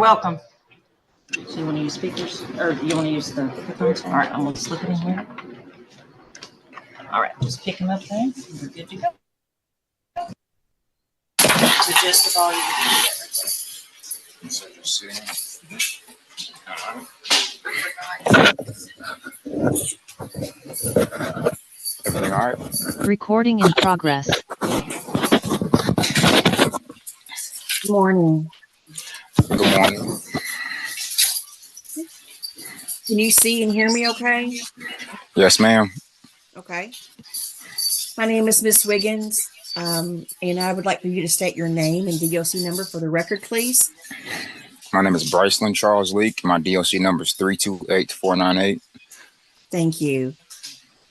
welcome. So you want to use speakers, or you want to use the headphones? All right, I'm going to slip it in here. All right, just pick them up there. We're good to go. So just the volume you can get right there. So just sitting. Everything all right? Recording in progress. Good morning. Good morning. Can you see and hear me okay? Yes, ma'am. Okay. My name is Miss Wiggins, and I would like for you to state your name and DOC number for the record, please. My name is Bricelyn Leake. My DOC number is 328498. Thank you.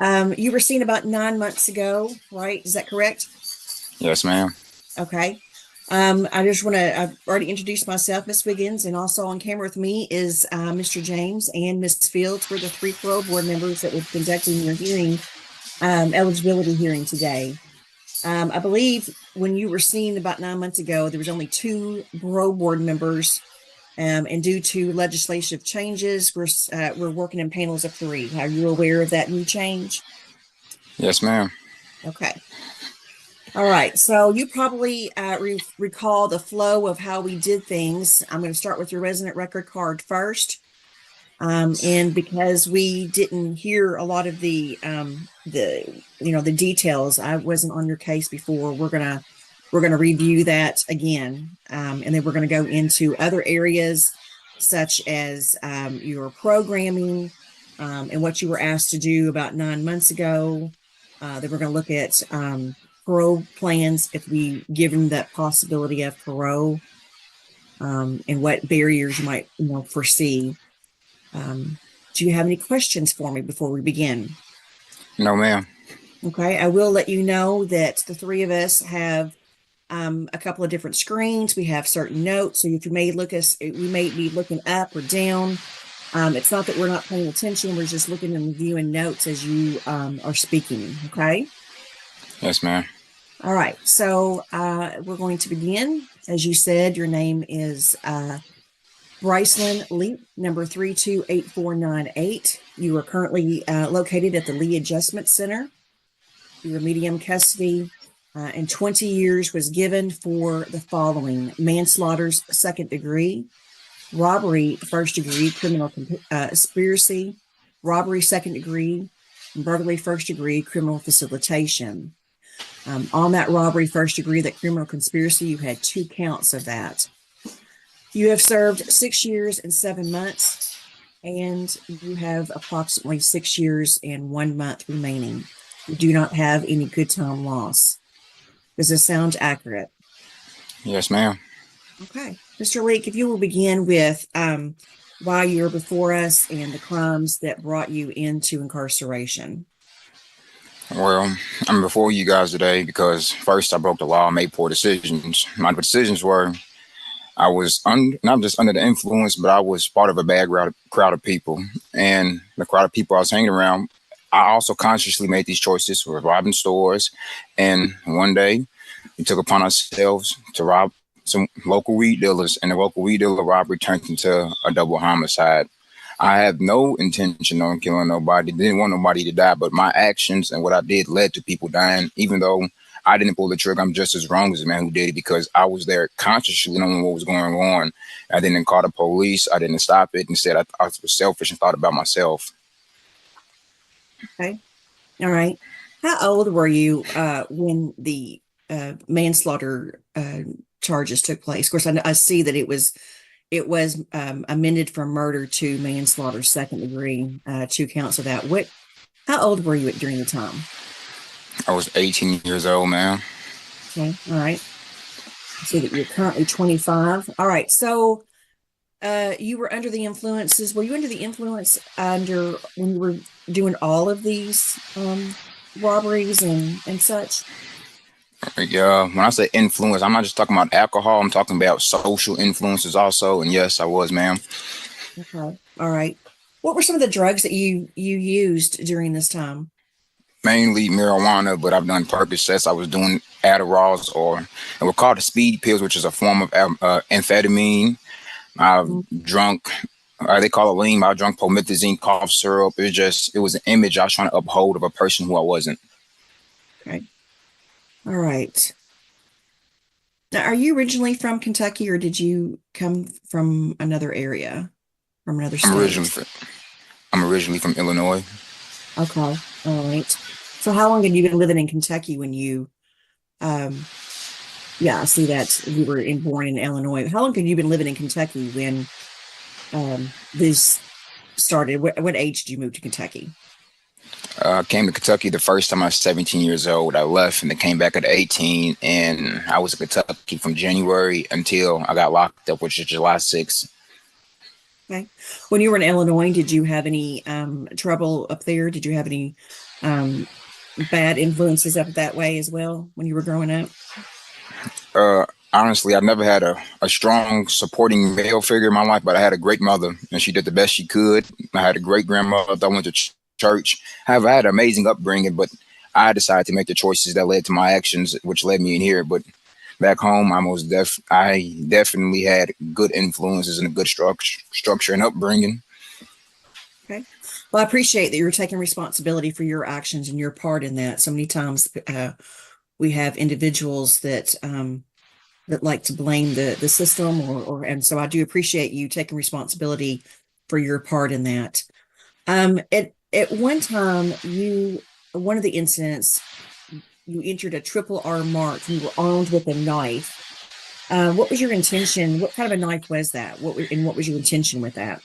You were seen about 9 months ago, right? Is that correct? Yes, ma'am. Okay. I've already introduced myself, Miss Wiggins, and also on camera with me is Mr. James and Miss Fields. We're the 3 parole board members that were conducting your hearing, eligibility hearing today. I believe when you were seen about 9 months ago, there was only 2 parole board members, and due to legislative changes, we're working in panels of 3. Are you aware of that new change? Yes, ma'am. Okay. All right. So you probably recall the flow of how we did things. I'm going to start with your resident record card first. And because we didn't hear a lot of the details, I wasn't on your case before. We're gonna review that again, and then we're gonna go into other areas such as your programming and what you were asked to do about 9 months ago. Then we're gonna look at parole plans if we given that possibility of parole, and what barriers you might foresee. Do you have any questions for me before we begin? No, ma'am. Okay, I will let you know that the 3 of us have a couple of different screens. We have certain notes, so if you may we may be looking up or down. It's not that we're not paying attention, we're just looking and reviewing notes as you are speaking, okay? Yes, ma'am. All right, so we're going to begin. As you said, your name is Bricelyn Leake, number 328498. You are currently located at the Lee Adjustment Center. Your medium custody and 20 years was given for the following: manslaughter's 2nd degree, robbery 1st degree, criminal conspiracy, robbery 2nd degree, and burglary 1st degree, criminal facilitation. On that robbery 1st degree, that criminal conspiracy, you had 2 counts of that. You have served 6 years and 7 months, and you have approximately 6 years and 1 month remaining. You do not have any good time loss. Does this sound accurate? Yes, ma'am. Okay. Mr. Leake, if you will begin with why you're before us and the crimes that brought you into incarceration. Well, I'm before you guys today because first I broke the law, made poor decisions. My decisions were I was not just under the influence, but I was part of a bad crowd of people. And the crowd of people I was hanging around, I also consciously made these choices for robbing stores. And one day we took upon ourselves to rob some local weed dealers, and the local weed dealer robbery turned into a double homicide. I have no intention on killing nobody, didn't want nobody to die, but my actions and what I did led to people dying. Even though I didn't pull the trigger, I'm just as wrong as the man who did it because I was there consciously knowing what was going on. I didn't call the police. I didn't stop it. Instead, I was selfish and thought about myself. Okay. All right. How old were you when the manslaughter charges took place? Of course, I see that it was amended from murder to manslaughter 2nd degree, 2 counts of that. How old were you during the time? I was 18 years old, ma'am. Okay. All right. I see that you're currently 25. All right. So you were under the influences. Were you under the influence when you were doing all of these robberies and such? Yeah, when I say influence, I'm not just talking about alcohol. I'm talking about social influences also. And yes, I was, ma'am. Okay. All right. What were some of the drugs that you used during this time? Mainly marijuana, but I've done Percocets. I was doing Adderalls, and we're called the speed pills, which is a form of amphetamine. I've drunk, they call it lean, but I drunk promethazine cough syrup. It was an image I was trying to uphold of a person who I wasn't. Okay. All right. Now, are you originally from Kentucky, or did you come from another area, from another I'm state? originally from Illinois. Okay. All right. So how long had you been living in Kentucky when you, yeah, I see that you were born in Illinois. How long had you been living in Kentucky when this started? What age did you move to Kentucky? I came to Kentucky the first time I was 17 years old. I left and then came back at 18, and I was in Kentucky from January until I got locked up, which is July 6th. Okay. When you were in Illinois, did you have any trouble up there? Did you have any bad influences up that way as well when you were growing up? Honestly, I never had a strong supporting male figure in my life, but I had a great mother, and she did the best she could. I had a great grandmother. I went to church. However, I had an amazing upbringing, but I decided to make the choices that led to my actions, which led me in here. But back home, I definitely had good influences and a good structure and upbringing. Okay. Well, I appreciate that you're taking responsibility for your actions and your part in that. So many times we have individuals that that like to blame the system and so I do appreciate you taking responsibility for your part in that. At one time, one of the incidents, you entered a triple R mark. You were armed with a knife. What was your intention? What kind of a knife was that? What was your intention with that?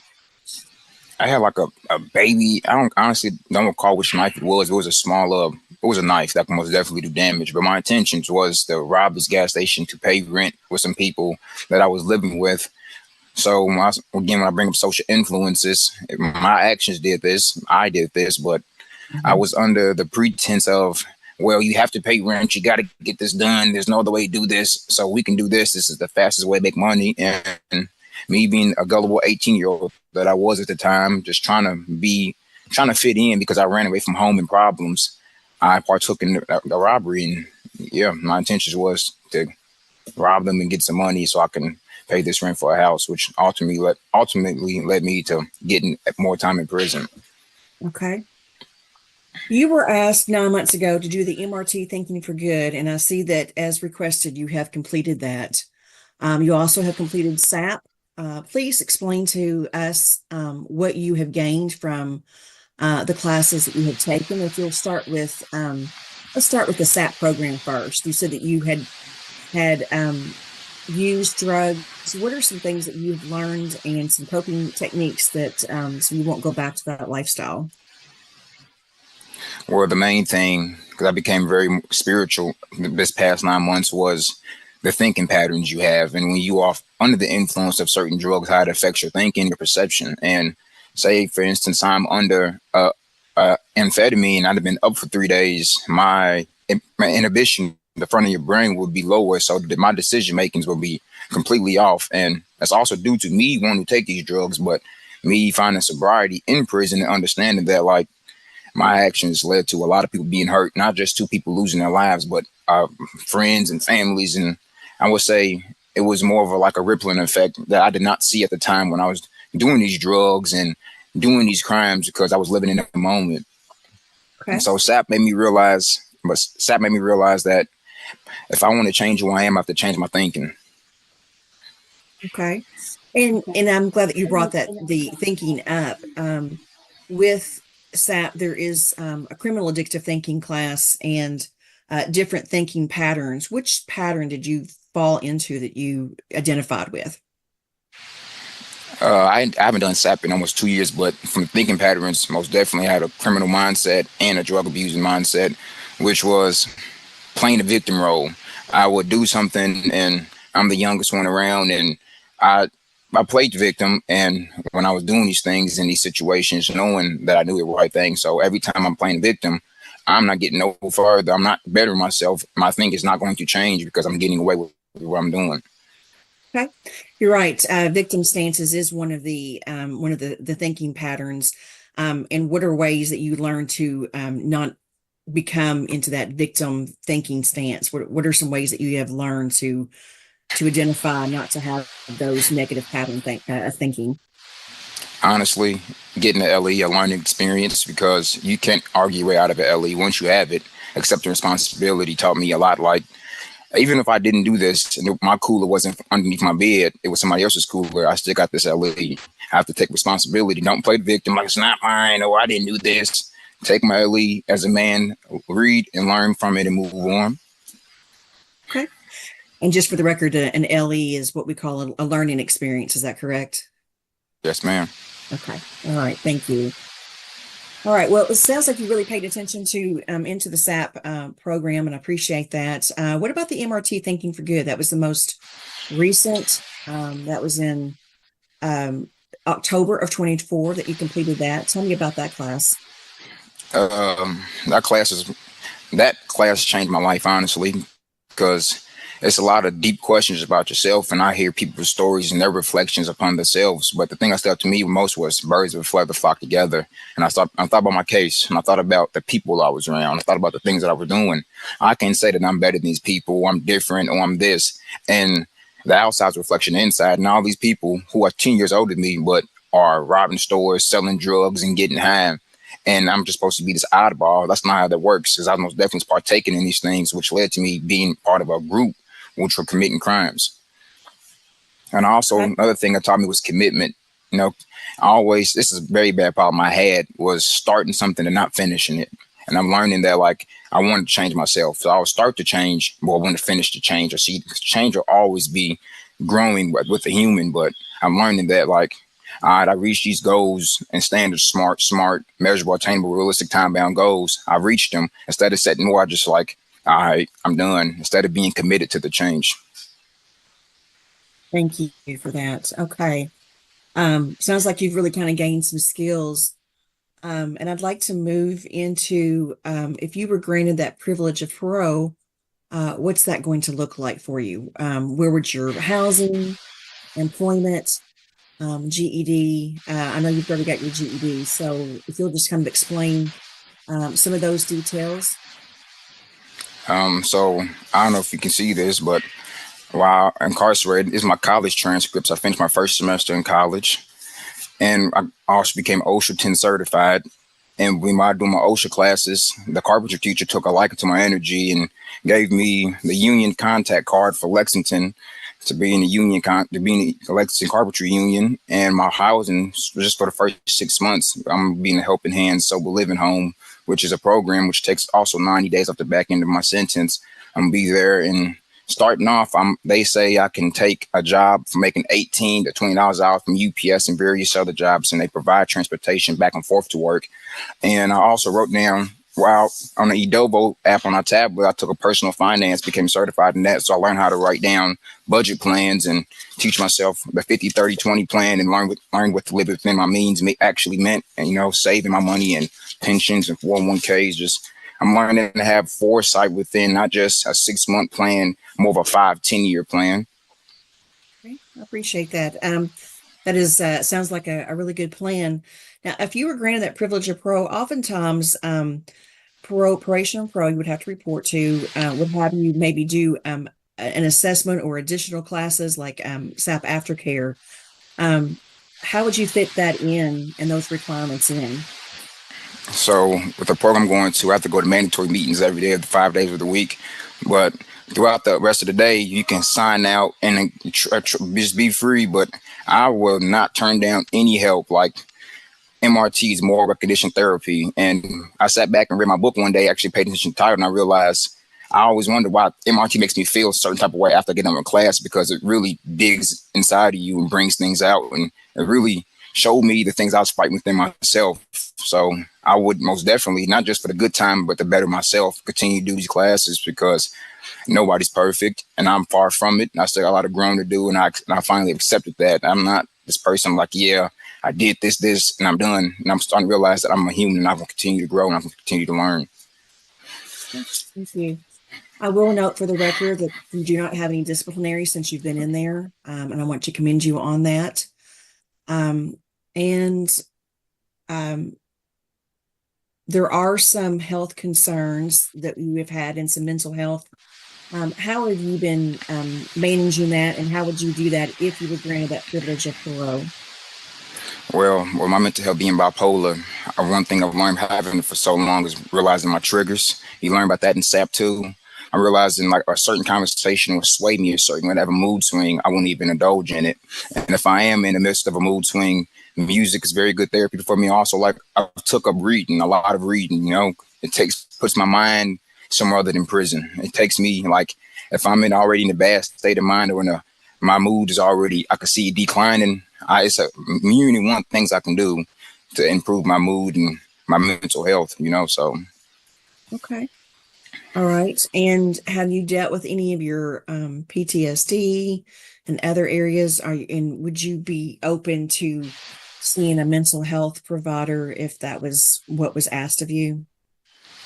I had like a baby. I don't honestly don't recall which knife it was. It was it was a knife that could most definitely do damage. But my intentions was to rob this gas station to pay rent with some people that I was living with. So when I bring up social influences, my actions did this. I did this, but I was under the pretense of, well, you have to pay rent. You got to get this done. There's no other way to do this. So we can do this. This is the fastest way to make money. And me being a gullible 18-year-old that I was at the time, just trying to fit in because I ran away from home and problems, I partook in the robbery. And yeah, my intentions was to rob them and get some money so I can pay this rent for a house, which ultimately led me to getting more time in prison. Okay. You were asked 9 months ago to do the MRT Thinking for Good, and I see that as requested, you have completed that. You also have completed SAP. Please explain to us what you have gained from the classes that you have taken. If you'll start with, let's start with the SAP program first. You said that you had used drugs. What are some things that you've learned and some coping techniques that so you won't go back to that lifestyle? Well, the main thing, because I became very spiritual this past 9 months, was the thinking patterns you have. And when you are under the influence of certain drugs, how it affects your thinking, your perception. And say, for instance, I'm under amphetamine, I'd have been up for 3 days. My inhibition, the front of your brain would be lower. So that my decision makings will be completely off. And that's also due to me wanting to take these drugs, but me finding sobriety in prison and understanding that, like, my actions led to a lot of people being hurt, not just two people losing their lives, but friends and families. And I would say it was more of like a rippling effect that I did not see at the time when I was doing these drugs and doing these crimes, because I was living in the moment. Okay. And so SAP made me realize that if I want to change who I am, I have to change my thinking. Okay. And I'm glad that you brought the thinking up. With SAP, there is a criminal addictive thinking class and different thinking patterns. Which pattern did you fall into that you identified with? I haven't done SAP in almost 2 years, but from thinking patterns, most definitely had a criminal mindset and a drug abusing mindset, which was playing the victim role. I would do something and I'm the youngest one around, and I played victim, and when I was doing these things in these situations, knowing that I knew the right thing. So every time I'm playing victim, I'm not getting no further. I'm not bettering myself. My thing is not going to change because I'm getting away with what I'm doing. Okay, you're right. Victim stances is one of the thinking patterns. And what are ways that you learn to not become into that victim thinking stance? What are some ways that you have learned to to identify not to have those negative pattern thinking? Honestly, getting the LE a learning experience, because you can't argue your way out of an LE once you have it. Accepting responsibility taught me a lot. Like, even if I didn't do this and my cooler wasn't underneath my bed, it was somebody else's cooler, I still got this LE. I have to take responsibility. Don't play the victim like it's not mine, or I didn't do this. Take my LE as a man, read and learn from it and move on. Okay. And just for the record, an LE is what we call a learning experience. Is that correct? Yes, ma'am. Okay. All right. Thank you. All right. Well, it sounds like you really paid attention to into the SAP program, and I appreciate that. What about the MRT Thinking for Good? That was the most recent. That was in October of 24 that you completed that. Tell me about that class. That class changed my life, honestly, because it's a lot of deep questions about yourself, and I hear people's stories and their reflections upon themselves. But the thing that stuck out to me most was birds of a feather flock together. And I thought about my case, and I thought about the people I was around. I thought about the things that I was doing. I can't say that I'm better than these people, or I'm different, or I'm this. And the outside's reflection inside, and all these people who are 10 years older than me, but are robbing stores, selling drugs, and getting high. And I'm just supposed to be this oddball. That's not how that works, because I was most definitely partaking in these things, which led to me being part of a group which were committing crimes. And also another thing that taught me was commitment. You know, this is a very bad problem I had, was starting something and not finishing it. And I'm learning that, like, I wanted to change myself. So I would start to change, but I want to finish the change. Or see, change will always be growing with a human. But I'm learning that, like, all right, I reached these goals and standards, smart, measurable, attainable, realistic, time-bound goals. I reached them. Instead of setting more, I just like, all right, I'm done, instead of being committed to the change. Thank you for that. Okay. Sounds like you've really kind of gained some skills. And I'd like to move into if you were granted that privilege of parole, what's that going to look like for you? Where would your housing, employment, GED? I know you've already got your GED, so if you'll just kind of explain some of those details. So I don't know if you can see this, but while incarcerated, is my college transcripts. I finished my first semester in college, and I also became OSHA 10 certified. And when I do my OSHA classes, the carpentry teacher took a liking to my energy and gave me the union contact card for Lexington to be in the union, to be in the Lexington Carpentry Union. And my housing, just for the first 6 months, I'm being a helping hand sober living home, which is a program which takes also 90 days off the back end of my sentence. I'm gonna be there, and starting off, they say I can take a job for making $18 to $20 an hour from UPS and various other jobs, and they provide transportation back and forth to work. And I also wrote down, while on the Edovo app on our tablet, I took a personal finance, became certified in that. So I learned how to write down budget plans and teach myself the 50-30-20 plan, and learn what to live within my means actually meant. And, you know, saving my money and pensions and 401ks. Just, I'm learning to have foresight within not just a 6-month plan, more of a 5-10 year plan. Okay, I appreciate that. That is sounds like a really good plan. Now, if you were granted that privilege of parole, oftentimes probation and parole you would have to report to would have you maybe do an assessment or additional classes like SAP aftercare. How would you fit that in and those requirements in? So with the program I'm going to, I have to go to mandatory meetings every day of the 5 days of the week. But throughout the rest of the day, you can sign out and just be free. But I will not turn down any help. Like, MRT is moral recognition therapy. And I sat back and read my book one day, actually paid attention to the title, and I realized I always wondered why MRT makes me feel a certain type of way after I get done with class, because it really digs inside of you and brings things out. And it really showed me the things I was fighting within myself. So I would most definitely, not just for the good time, but to better myself, continue to do these classes, because nobody's perfect and I'm far from it. And I still got a lot of growing to do. And I finally accepted that I'm not this person. Like, yeah, I did this, and I'm done. And I'm starting to realize that I'm a human, and I'm going to continue to grow, and I'm going to continue to learn. Thank you. I will note for the record that you do not have any disciplinary since you've been in there, and I want to commend you on that. There are some health concerns that you have had, and some mental health How have you been managing that, and how would you do that if you were granted that privilege of parole? Well, with my mental health being bipolar, one thing I've learned having it for so long is realizing my triggers. You learn about that in SAP too. I'm realizing like a certain conversation will sway me a certain whenever mood swing, I won't even indulge in it. And if I am in the midst of a mood swing, music is very good therapy for me. Also, like I took up reading, a lot of reading. It puts my mind somewhere other than prison. It takes me like if I'm already in a bad state of mind or my mood is already, I can see it declining. It's a million and one things I can do to improve my mood and my mental health. So. Okay. All right. And have you dealt with any of your PTSD and other areas? And would you be open to seeing a mental health provider if that was what was asked of you?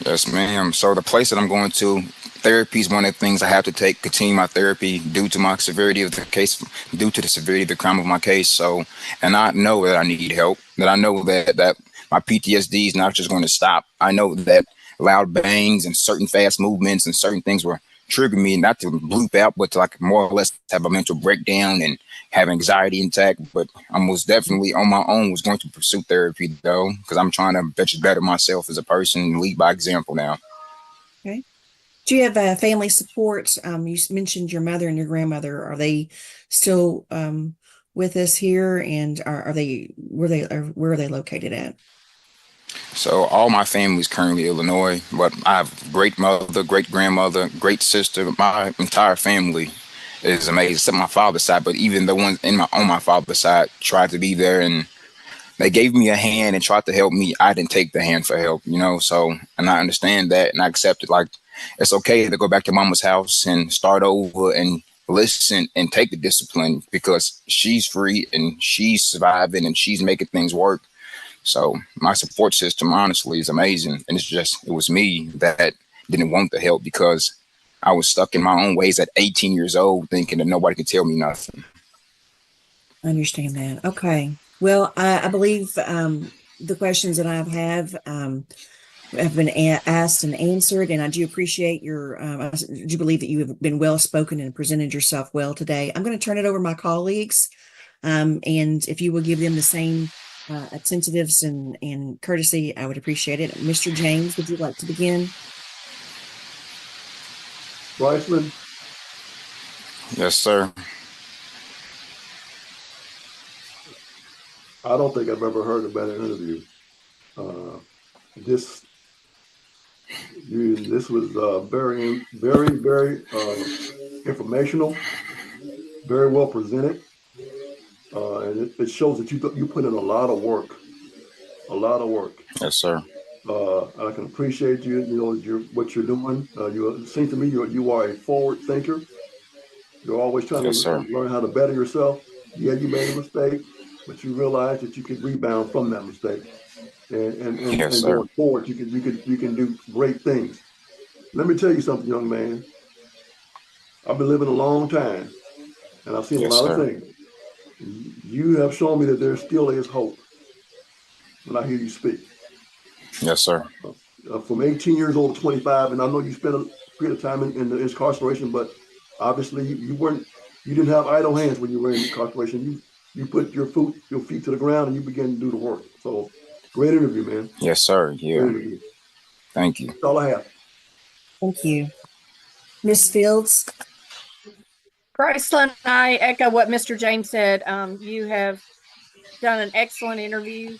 Yes, ma'am. So the place that I'm going to, therapy is one of the things I have to continue my therapy due to my severity of the case, due to the severity of the crime of my case. So, and I know that I need help, that I know that my PTSD is not just going to stop. I know that loud bangs and certain fast movements and certain things were trigger me, not to bloop out, but to like more or less have a mental breakdown and have anxiety intact. But I most definitely on my own was going to pursue therapy though, because I'm trying to better myself as a person and lead by example now. Okay. Do you have family support? You mentioned your mother and your grandmother. Are they still with us here? And where are they located at? So all my family is currently Illinois, but I have great mother, great grandmother, great sister. My entire family is amazing, except my father's side. But even the ones on my father's side tried to be there, and they gave me a hand and tried to help me. I didn't take the hand for help, So, and I understand that, and I accept it. Like it's okay to go back to mama's house and start over and listen and take the discipline because she's free and she's surviving and she's making things work. So my support system, honestly, is amazing. And it was me that didn't want the help because I was stuck in my own ways at 18 years old, thinking that nobody could tell me nothing. I understand that. Okay. Well, I believe the questions that have been asked and answered, and I do appreciate I do believe that you have been well spoken and presented yourself well today. I'm going to turn it over to my colleagues, and if you will give them the same attentiveness and courtesy, I would appreciate it. Mr. James, would you like to begin? Bricelyn? Yes, sir. I don't think I've ever heard a better interview. This was very, very, very informational, very well presented, and it shows that you put in a lot of work. Yes, sir. I can appreciate you. What you're doing. It seems to me you are a forward thinker. You're always trying Yes, to sir. learn how to better yourself. Yeah, you made a mistake, but you realize that you could rebound from that mistake, and Yes, sir. going forward, you can do great things. Let me tell you something, young man. I've been living a long time, and I've seen a Yes, lot of sir. things. You have shown me that there still is hope when I hear you speak. Yes, sir. From 18 years old to 25, and I know you spent a period of time in the incarceration, but obviously you didn't have idle hands when you were in incarceration. You put your feet to the ground and you began to do the work. So great interview, man. Yes, sir. Yeah. Great interview. Thank you. That's all I have. Thank you. Ms. Fields? Bricelyn, I echo what Mr. James said. You have done an excellent interview.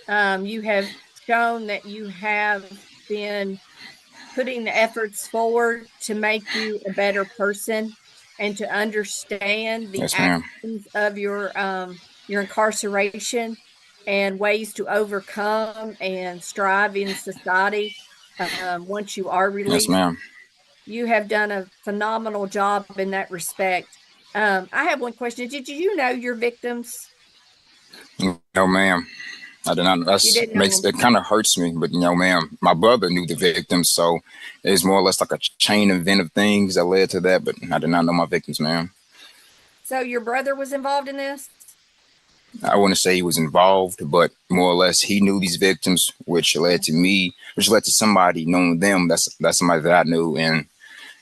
You have shown that you have been putting the efforts forward to make you a better person and to understand the Yes, ma'am. actions of your incarceration and ways to overcome and strive in society once you are Yes, released. ma'am. You have done a phenomenal job in that respect. I have one question. Did you know your victims? No, ma'am. I did not. You didn't know them. It kind of hurts me, but ma'am, my brother knew the victims, so it's more or less like a chain event of things that led to that. But I did not know my victims, ma'am. So your brother was involved in this? I wouldn't say he was involved, but more or less he knew these victims, which led to somebody knowing them. That's somebody that I knew, and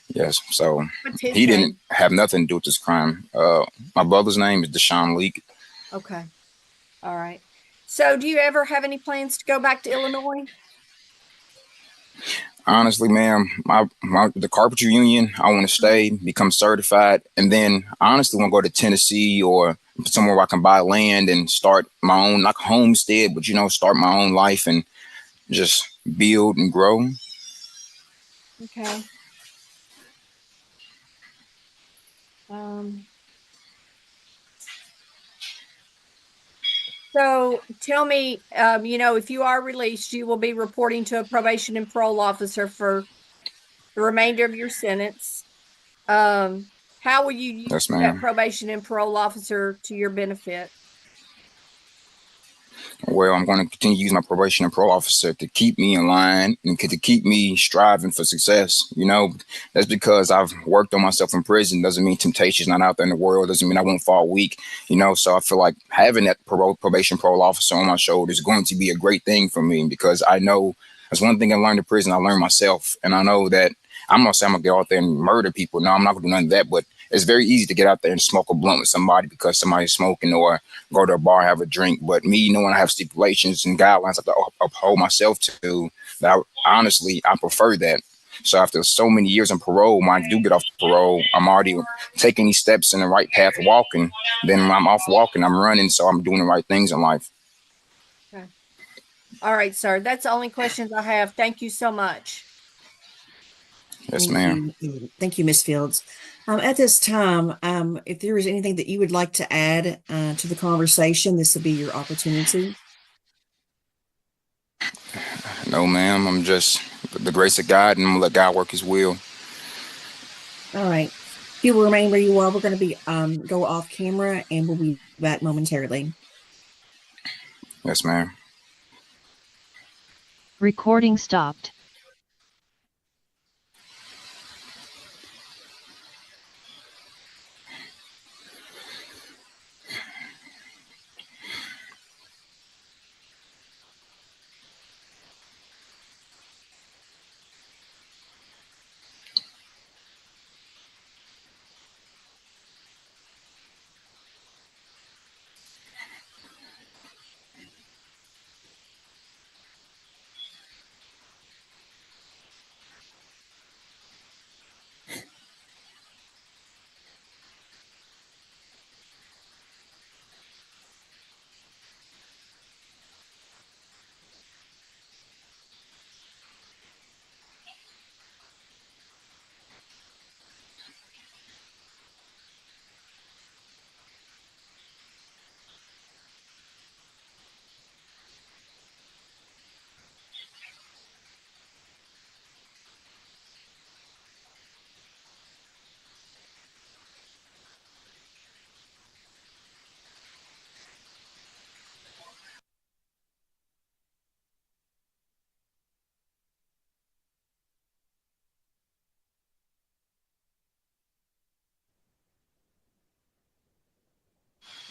Yes. So What's his he name? didn't have nothing to do with this crime. My brother's name is Leake. Okay. All right. So do you ever have any plans to go back to Illinois? Honestly, ma'am, the carpentry union, I want to stay, become certified, and then I honestly want to go to Tennessee or somewhere where I can buy land and start my own, like homestead, but start my own life and just build and grow. Okay. So tell me, if you are released, you will be reporting to a probation and parole officer for the remainder of your sentence. How will you use Yes, that ma'am. probation and parole officer to your benefit? Well, I'm going to continue to use my probation and parole officer to keep me in line and to keep me striving for success. That's because I've worked on myself in prison. Doesn't mean temptation's not out there in the world. Doesn't mean I won't fall weak. So I feel like having that probation parole officer on my shoulder is going to be a great thing for me, because I know that's one thing I learned in prison. I learned myself, and I know that I'm not saying I'm gonna get out there and murder people. No, I'm not gonna do none of that. But it's very easy to get out there and smoke a blunt with somebody because somebody's smoking, or go to a bar and have a drink. But me knowing I have stipulations and guidelines I have to uphold myself to, that I prefer that. So after so many years on parole, when I do get off parole, I'm already taking these steps in the right path of walking. Then when I'm off walking, I'm running. So I'm doing the right things in life. Okay. All right, sir. That's the only questions I have. Thank you so much. Yes, ma'am. Thank you, Ms. Fields. At this time, if there is anything that you would like to add to the conversation, this will be your opportunity. No, ma'am. I'm just the grace of God, and I'm gonna let God work His will. All right. If you will remain where you are, we're going to be go off camera, and we'll be back momentarily. Yes, ma'am. Recording stopped.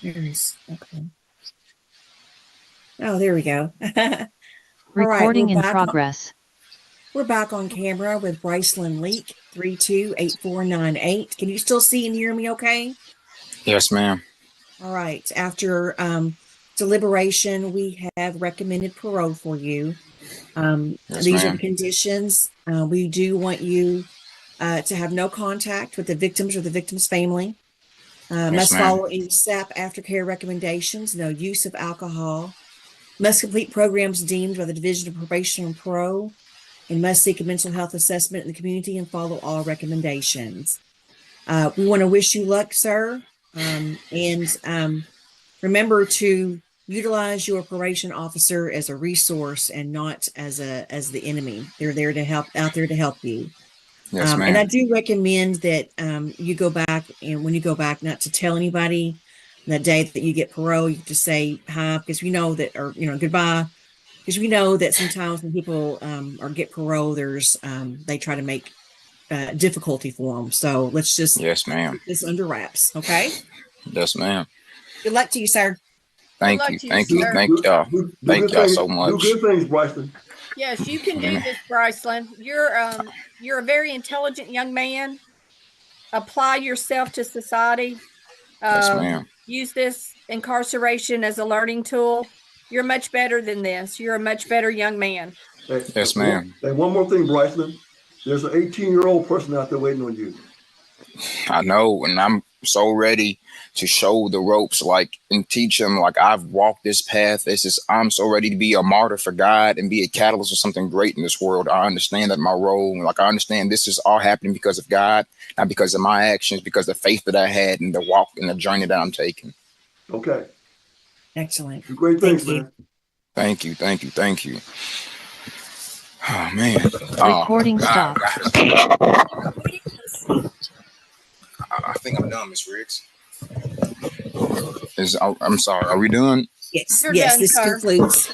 Okay. Oh, there we go. Recording in progress. We're back on camera with Bricelyn Leake, 328498. Can you still see and hear me okay? Yes, ma'am. All right. After deliberation, we have recommended parole for you. Yes, These are ma'am. the conditions. We do want you to have no contact with the victims or the victim's family. Must follow any SAP aftercare recommendations, no use of alcohol, must complete programs deemed by the Division of Probation and Parole, and must seek a mental health assessment in the community and follow all recommendations. We want to wish you luck, sir. And remember to utilize your probation officer as a resource and not as the enemy. They're there to help, out there to help you. Yes, ma'am. And I do recommend that you go back, and when you go back, not to tell anybody that day that you get parole. You just say hi, because we know that, or goodbye, because we know that sometimes when people or get parole, there's they try to make difficulty for them. So let's just Yes, ma'am. keep this under wraps, okay? Yes, ma'am. Good luck to you, sir. Thank luck you. to you, Thank you. sir. Thank y'all. Thank y'all so much. Do good things, Bricelyn. Yes, you can do this, Bricelyn. You're a very intelligent young man. Apply yourself to society. Yes, ma'am. Use this incarceration as a learning tool. You're much better than this. You're a much better young man. Hey, Yes, ma'am. And one more thing, Bricelyn. There's an 18-year-old person out there waiting on you. I know, and I'm so ready to show the ropes, like, and teach them. Like, I've walked this path. I'm so ready to be a martyr for God and be a catalyst of something great in this world. I understand that my role, like, I understand this is all happening because of God, not because of my actions, because of the faith that I had and the walk and the journey that I'm taking. Okay. Excellent. Great things, man. Thank you. Thank you. Thank you. Oh, man. Recording stopped. I think I'm done, Miss Riggs. I'm sorry. Are we done? Yes. You're Yes. done, This sir. concludes.